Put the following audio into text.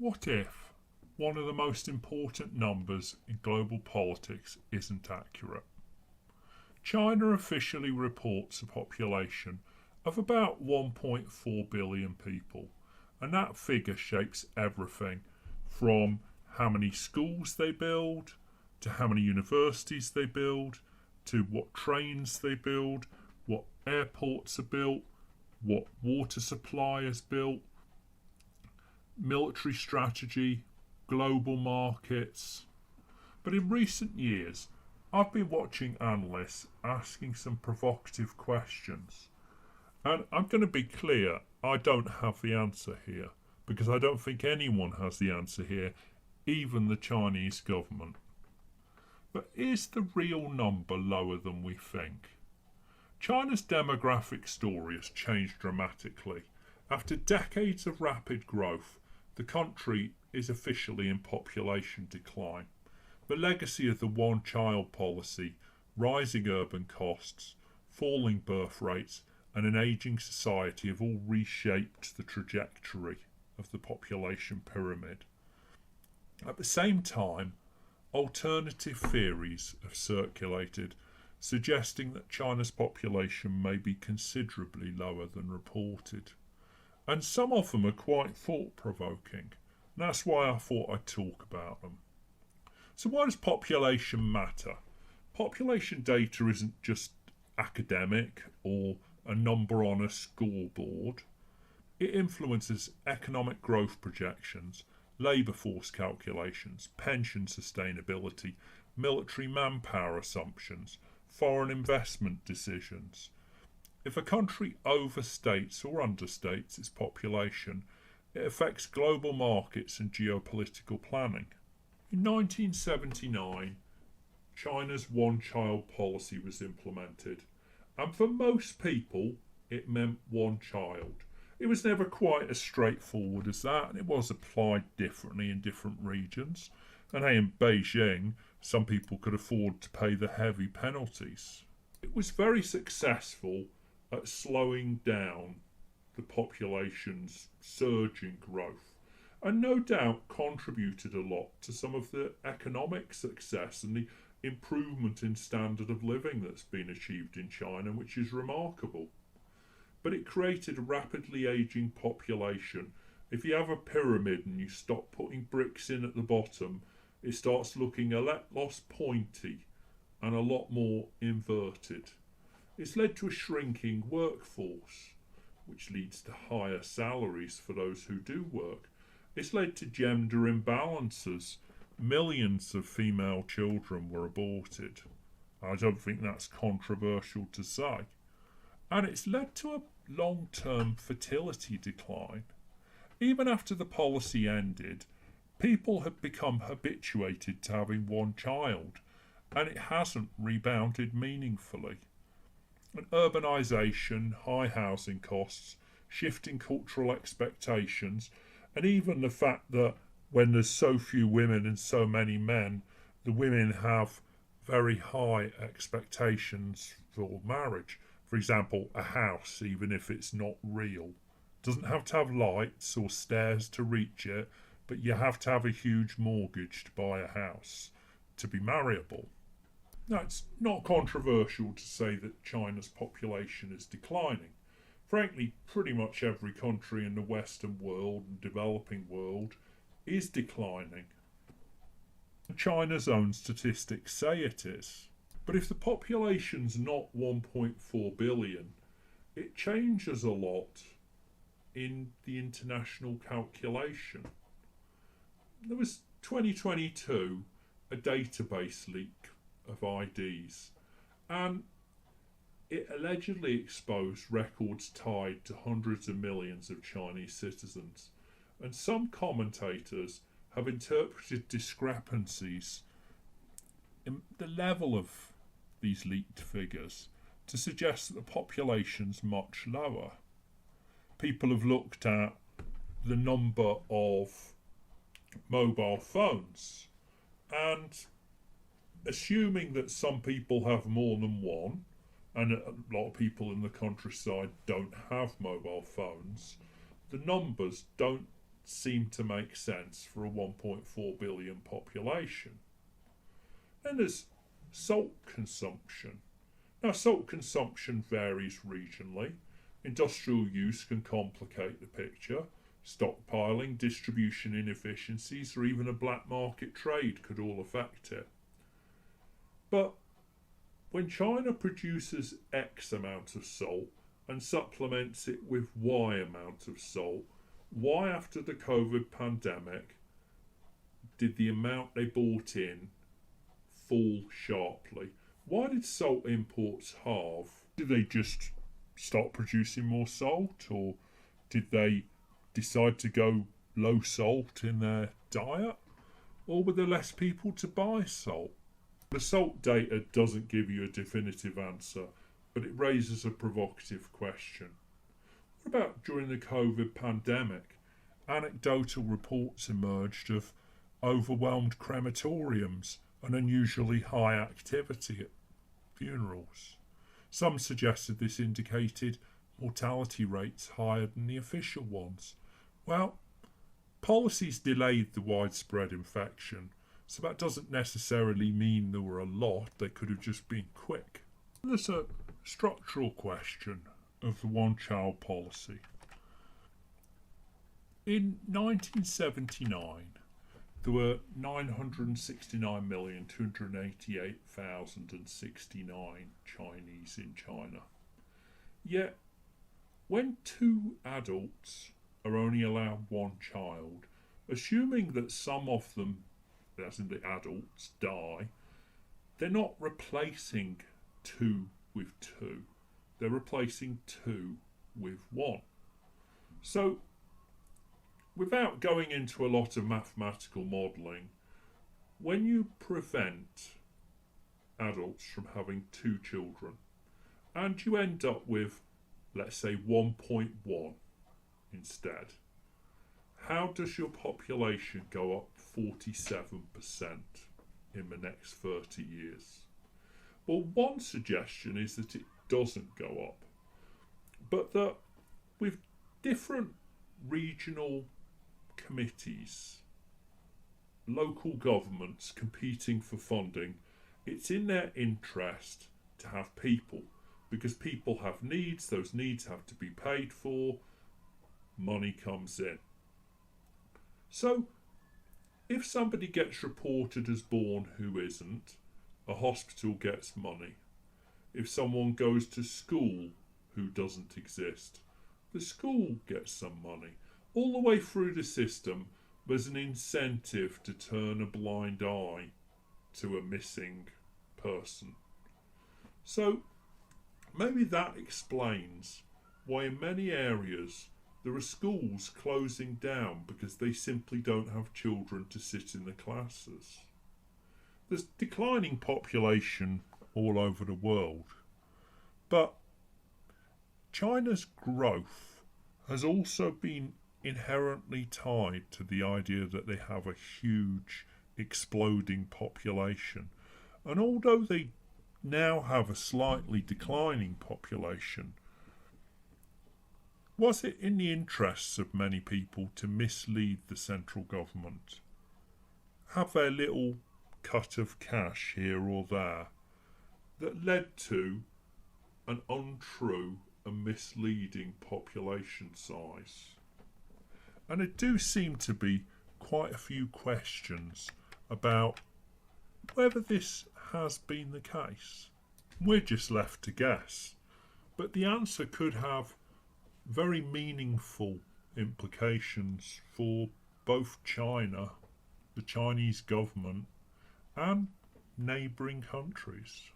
What if one of the most important numbers in global politics isn't accurate? China officially reports a population of about 1.4 billion people, and that figure shapes everything from how many schools they build, to how many universities they build, to what trains they build, what airports are built, what water supply is built, military strategy, global markets. But in recent years, I've been watching analysts asking some provocative questions. And I'm going to be clear, I don't have the answer here, because I don't think anyone has the answer here, even the Chinese government. But is the real number lower than we think? China's demographic story has changed dramatically. After decades of rapid growth, the country is officially in population decline. The legacy of the one-child policy, rising urban costs, falling birth rates, and an ageing society have all reshaped the trajectory of the population pyramid. At the same time, alternative theories have circulated suggesting that China's population may be considerably lower than reported. And some of them are quite thought-provoking. That's why I thought I'd talk about them. So why does population matter? Population data isn't just academic or a number on a scoreboard. It influences economic growth projections, labour force calculations, pension sustainability, military manpower assumptions, foreign investment decisions. If a country overstates or understates its population, it affects global markets and geopolitical planning. In 1979, China's one-child policy was implemented, and for most people, it meant one child. It was never quite as straightforward as that, and it was applied differently in different regions. And hey, in Beijing, some people could afford to pay the heavy penalties. It was very successful at slowing down the population's surging growth, and no doubt contributed a lot to some of the economic success and the improvement in standard of living that's been achieved in China, which is remarkable. But it created a rapidly ageing population. If you have a pyramid and you stop putting bricks in at the bottom, it starts looking a lot less pointy and a lot more inverted. It's led to a shrinking workforce, which leads to higher salaries for those who do work. It's led to gender imbalances. Millions of female children were aborted. I don't think that's controversial to say. And it's led to a long-term fertility decline. Even after the policy ended, people had become habituated to having one child, and it hasn't rebounded meaningfully. And urbanisation, high housing costs, shifting cultural expectations, and even the fact that when there's so few women and so many men, the women have very high expectations for marriage. For example, a house, even if it's not real, doesn't have to have lights or stairs to reach it, but you have to have a huge mortgage to buy a house to be marriable. Now, it's not controversial to say that China's population is declining. Frankly, pretty much every country in the Western world and developing world is declining. China's own statistics say it is. But if the population's not 1.4 billion, it changes a lot in the international calculation. There was 2022 a database leak of IDs, and it allegedly exposed records tied to hundreds of millions of Chinese citizens. And some commentators have interpreted discrepancies in the level of these leaked figures to suggest that the population's much lower. People have looked at the number of mobile phones, and assuming that some people have more than one, and a lot of people in the countryside don't have mobile phones, the numbers don't seem to make sense for a 1.4 billion population. Then there's salt consumption. Now, salt consumption varies regionally. Industrial use can complicate the picture. Stockpiling, distribution inefficiencies, or even a black market trade could all affect it. But when China produces X amount of salt and supplements it with Y amount of salt, why after the COVID pandemic did the amount they bought in fall sharply? Why did salt imports halve? Did they just start producing more salt, or did they decide to go low salt in their diet, or were there less people to buy salt? The salt data doesn't give you a definitive answer, but it raises a provocative question. What about during the COVID pandemic? Anecdotal reports emerged of overwhelmed crematoriums and unusually high activity at funerals. Some suggested this indicated mortality rates higher than the official ones. Well, policies delayed the widespread infection, so that doesn't necessarily mean there were a lot. They could have just been quick. There's a structural question of the one-child policy. In 1979, there were 969,288,069 Chinese in China. Yet, when two adults are only allowed one child, assuming that some of them, as in the adults, die, they're not replacing two with two. They're replacing two with one. So, without going into a lot of mathematical modelling, when you prevent adults from having two children and you end up with, let's say, 1.1 instead, how does your population go up 47% in the next 30 years? Well, one suggestion is that it doesn't go up, but that with different regional committees, local governments competing for funding, it's in their interest to have people, because people have needs, those needs have to be paid for, money comes in. So, if somebody gets reported as born who isn't, a hospital gets money. If someone goes to school who doesn't exist, the school gets some money. All the way through the system, there's an incentive to turn a blind eye to a missing person. So, maybe that explains why in many areas there are schools closing down because they simply don't have children to sit in the classes. There's declining population all over the world, but China's growth has also been inherently tied to the idea that they have a huge exploding population. And although they now have a slightly declining population, was it in the interests of many people to mislead the central government, have their little cut of cash here or there, that led to an untrue and misleading population size? And there do seem to be quite a few questions about whether this has been the case. We're just left to guess, but the answer could have very meaningful implications for both China, the Chinese government, and neighbouring countries.